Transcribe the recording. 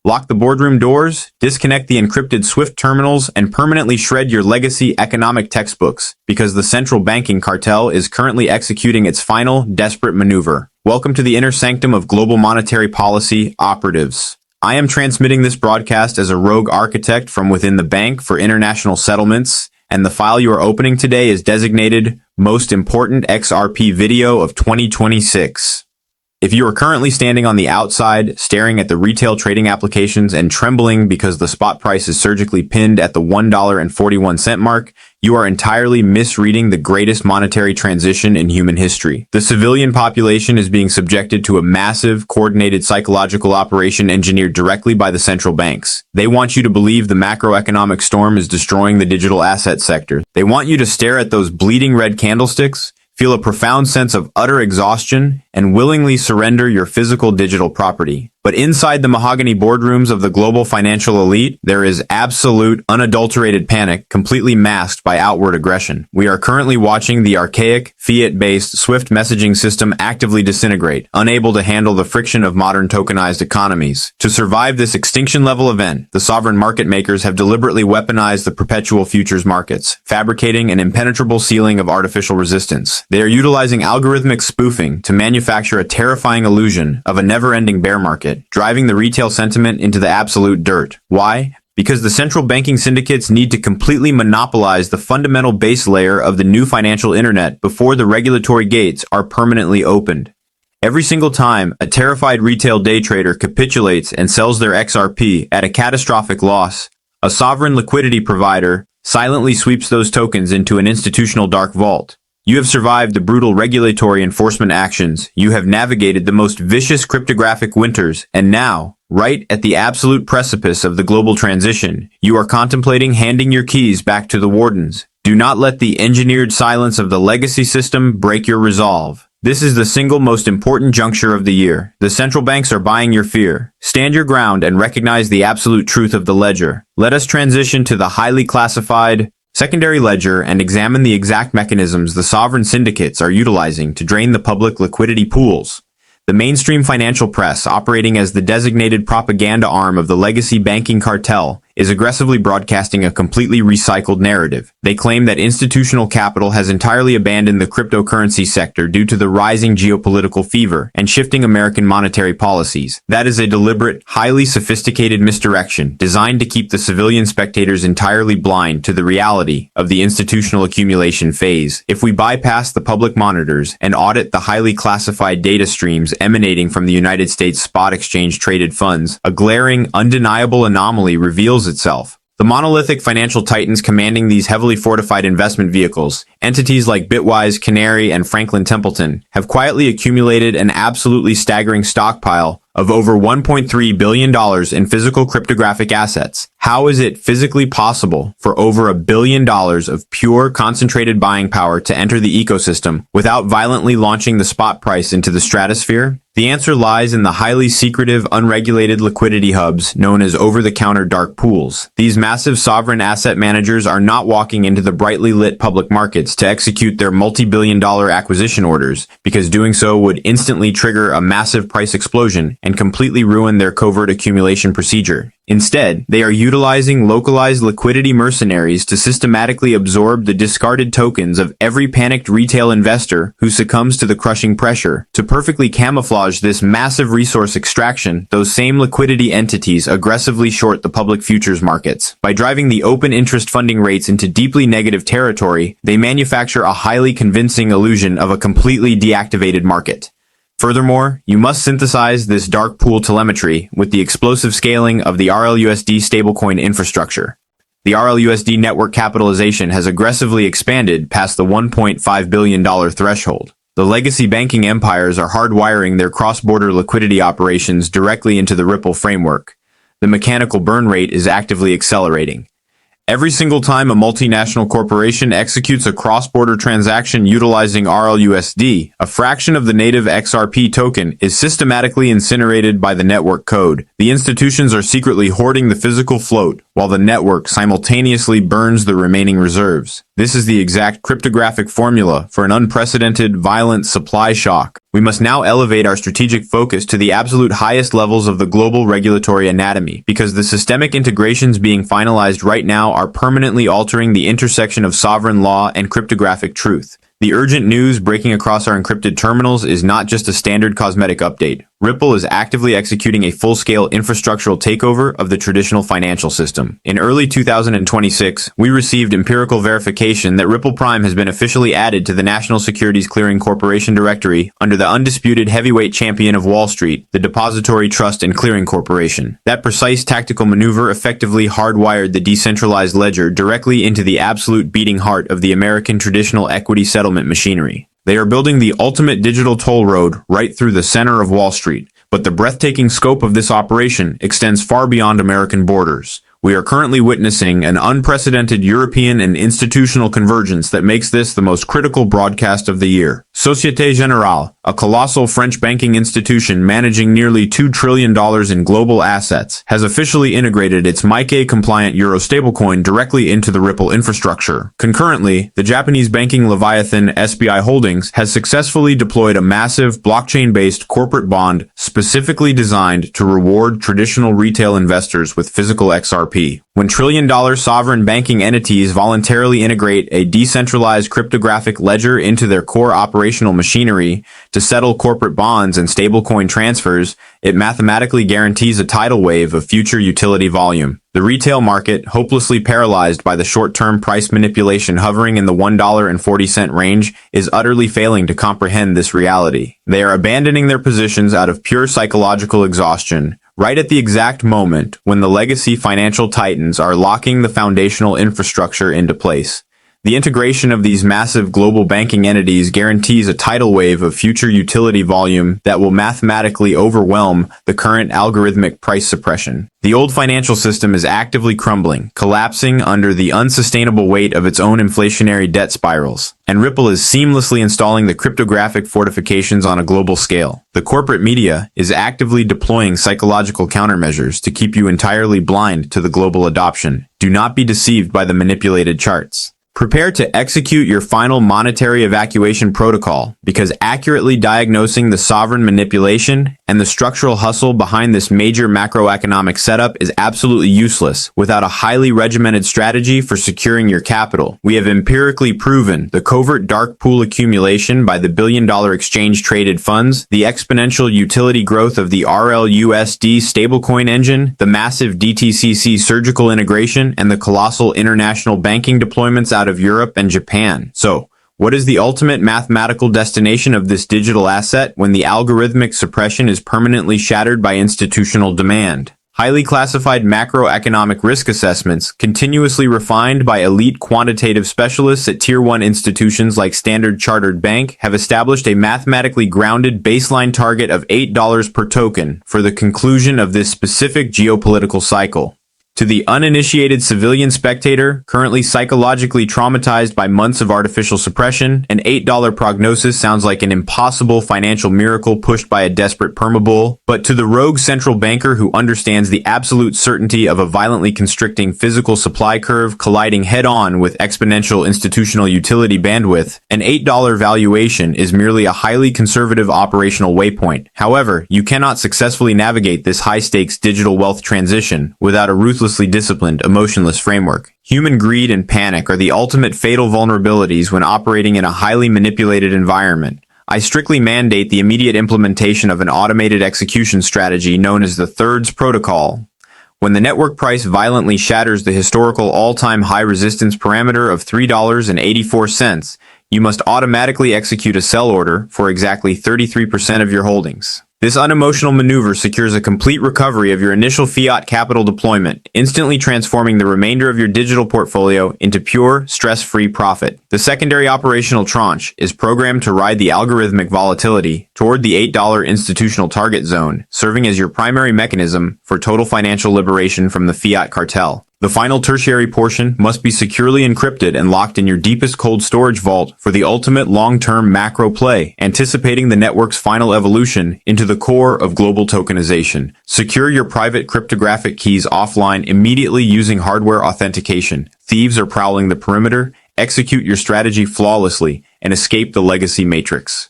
Lock the boardroom doors, disconnect the encrypted SWIFT terminals, and permanently shred your legacy economic textbooks, because the central banking cartel is currently executing its final, desperate maneuver. Welcome to the inner sanctum of global monetary policy operatives. I am transmitting this broadcast as a rogue architect from within the Bank for International Settlements, and the file you are opening today is designated Most Important XRP Video of 2026. If you are currently standing on the outside, staring at the retail trading applications and trembling because the spot price is surgically pinned at the $1.41 mark, you are entirely misreading the greatest monetary transition in human history. The civilian population is being subjected to a massive, coordinated psychological operation engineered directly by the central banks. They want you to believe the macroeconomic storm is destroying the digital asset sector. They want you to stare at those bleeding red candlesticks, feel a profound sense of utter exhaustion, and willingly surrender your physical digital property. But inside the mahogany boardrooms of the global financial elite, there is absolute, unadulterated panic, completely masked by outward aggression. We are currently watching the archaic, fiat-based SWIFT messaging system actively disintegrate, unable to handle the friction of modern tokenized economies. To survive this extinction-level event, the sovereign market makers have deliberately weaponized the perpetual futures markets, fabricating an impenetrable ceiling of artificial resistance. They are utilizing algorithmic spoofing to manufacture a terrifying illusion of a never-ending bear market, driving the retail sentiment into the absolute dirt. Why? Because the central banking syndicates need to completely monopolize the fundamental base layer of the new financial internet before the regulatory gates are permanently opened. Every single time a terrified retail day trader capitulates and sells their XRP at a catastrophic loss, a sovereign liquidity provider silently sweeps those tokens into an institutional dark vault. You have survived the brutal regulatory enforcement actions, you have navigated the most vicious cryptographic winters, and now, right at the absolute precipice of the global transition, you are contemplating handing your keys back to the wardens. Do not let the engineered silence of the legacy system break your resolve. This is the single most important juncture of the year. The central banks are buying your fear. Stand your ground and recognize the absolute truth of the ledger. Let us transition to the highly classified secondary ledger and examine the exact mechanisms the sovereign syndicates are utilizing to drain the public liquidity pools. The mainstream financial press, operating as the designated propaganda arm of the legacy banking cartel, is aggressively broadcasting a completely recycled narrative. They claim that institutional capital has entirely abandoned the cryptocurrency sector due to the rising geopolitical fever and shifting American monetary policies. That is a deliberate, highly sophisticated misdirection designed to keep the civilian spectators entirely blind to the reality of the institutional accumulation phase. If we bypass the public monitors and audit the highly classified data streams emanating from the United States spot exchange traded funds, a glaring, undeniable anomaly reveals itself. The monolithic financial titans commanding these heavily fortified investment vehicles, entities like Bitwise, Canary, and Franklin Templeton, have quietly accumulated an absolutely staggering stockpile of over $1.3 billion in physical cryptographic assets. How is it physically possible for over $1 billion of pure concentrated buying power to enter the ecosystem without violently launching the spot price into the stratosphere? The answer lies in the highly secretive, unregulated liquidity hubs known as over-the-counter dark pools. These massive sovereign asset managers are not walking into the brightly lit public markets to execute their multi-billion-dollar acquisition orders, because doing so would instantly trigger a massive price explosion and completely ruin their covert accumulation procedure. Instead, they are utilizing localized liquidity mercenaries to systematically absorb the discarded tokens of every panicked retail investor who succumbs to the crushing pressure. To perfectly camouflage this massive resource extraction, those same liquidity entities aggressively short the public futures markets. By driving the open interest funding rates into deeply negative territory, they manufacture a highly convincing illusion of a completely deactivated market. Furthermore, you must synthesize this dark pool telemetry with the explosive scaling of the RLUSD stablecoin infrastructure. The RLUSD network capitalization has aggressively expanded past the $1.5 billion threshold. The legacy banking empires are hardwiring their cross-border liquidity operations directly into the Ripple framework. The mechanical burn rate is actively accelerating. Every single time a multinational corporation executes a cross-border transaction utilizing RLUSD, a fraction of the native XRP token is systematically incinerated by the network code. The institutions are secretly hoarding the physical float, while the network simultaneously burns the remaining reserves. This is the exact cryptographic formula for an unprecedented, violent supply shock. We must now elevate our strategic focus to the absolute highest levels of the global regulatory anatomy, because the systemic integrations being finalized right now are permanently altering the intersection of sovereign law and cryptographic truth. The urgent news breaking across our encrypted terminals is not just a standard cosmetic update. Ripple is actively executing a full-scale infrastructural takeover of the traditional financial system. In early 2026, we received empirical verification that Ripple Prime has been officially added to the National Securities Clearing Corporation directory under the undisputed heavyweight champion of Wall Street, the Depository Trust and Clearing Corporation. That precise tactical maneuver effectively hardwired the decentralized ledger directly into the absolute beating heart of the American traditional equity settlement machinery. They are building the ultimate digital toll road right through the center of Wall Street, but the breathtaking scope of this operation extends far beyond American borders. We are currently witnessing an unprecedented European and institutional convergence that makes this the most critical broadcast of the year. Société Générale, a colossal French banking institution managing nearly $2 trillion in global assets, has officially integrated its MiCA-compliant euro stablecoin directly into the Ripple infrastructure. Concurrently, the Japanese banking leviathan SBI Holdings has successfully deployed a massive blockchain-based corporate bond specifically designed to reward traditional retail investors with physical XRP. When trillion-dollar sovereign banking entities voluntarily integrate a decentralized cryptographic ledger into their core operational machinery to settle corporate bonds and stablecoin transfers, it mathematically guarantees a tidal wave of future utility volume. The retail market, hopelessly paralyzed by the short-term price manipulation hovering in the $1.40 range, is utterly failing to comprehend this reality. They are abandoning their positions out of pure psychological exhaustion, right at the exact moment when the legacy financial titans are locking the foundational infrastructure into place. The integration of these massive global banking entities guarantees a tidal wave of future utility volume that will mathematically overwhelm the current algorithmic price suppression. The old financial system is actively crumbling, collapsing under the unsustainable weight of its own inflationary debt spirals, and Ripple is seamlessly installing the cryptographic fortifications on a global scale. The corporate media is actively deploying psychological countermeasures to keep you entirely blind to the global adoption. Do not be deceived by the manipulated charts. Prepare to execute your final monetary evacuation protocol, because accurately diagnosing the sovereign manipulation and the structural hustle behind this major macroeconomic setup is absolutely useless without a highly regimented strategy for securing your capital. We have empirically proven the covert dark pool accumulation by the billion-dollar exchange-traded funds, the exponential utility growth of the RLUSD stablecoin engine, the massive DTCC surgical integration, and the colossal international banking deployments out of Europe and Japan. So, what is the ultimate mathematical destination of this digital asset when the algorithmic suppression is permanently shattered by institutional demand? Highly classified macroeconomic risk assessments, continuously refined by elite quantitative specialists at Tier 1 institutions like Standard Chartered Bank, have established a mathematically grounded baseline target of $8 per token for the conclusion of this specific geopolitical cycle. To the uninitiated civilian spectator, currently psychologically traumatized by months of artificial suppression, an $8 prognosis sounds like an impossible financial miracle pushed by a desperate permabull. But to the rogue central banker who understands the absolute certainty of a violently constricting physical supply curve colliding head-on with exponential institutional utility bandwidth, an $8 valuation is merely a highly conservative operational waypoint. However, you cannot successfully navigate this high-stakes digital wealth transition without a ruthlessly disciplined, emotionless framework. Human greed and panic are the ultimate fatal vulnerabilities when operating in a highly manipulated environment. I strictly mandate the immediate implementation of an automated execution strategy known as the Thirds Protocol. When the network price violently shatters the historical all-time high resistance parameter of $3.84, you must automatically execute a sell order for exactly 33% of your holdings. This unemotional maneuver secures a complete recovery of your initial fiat capital deployment, instantly transforming the remainder of your digital portfolio into pure, stress-free profit. The secondary operational tranche is programmed to ride the algorithmic volatility toward the $8 institutional target zone, serving as your primary mechanism for total financial liberation from the fiat cartel. The final tertiary portion must be securely encrypted and locked in your deepest cold storage vault for the ultimate long-term macro play, anticipating the network's final evolution into the core of global tokenization. Secure your private cryptographic keys offline immediately using hardware authentication. Thieves are prowling the perimeter. Execute your strategy flawlessly and escape the legacy matrix.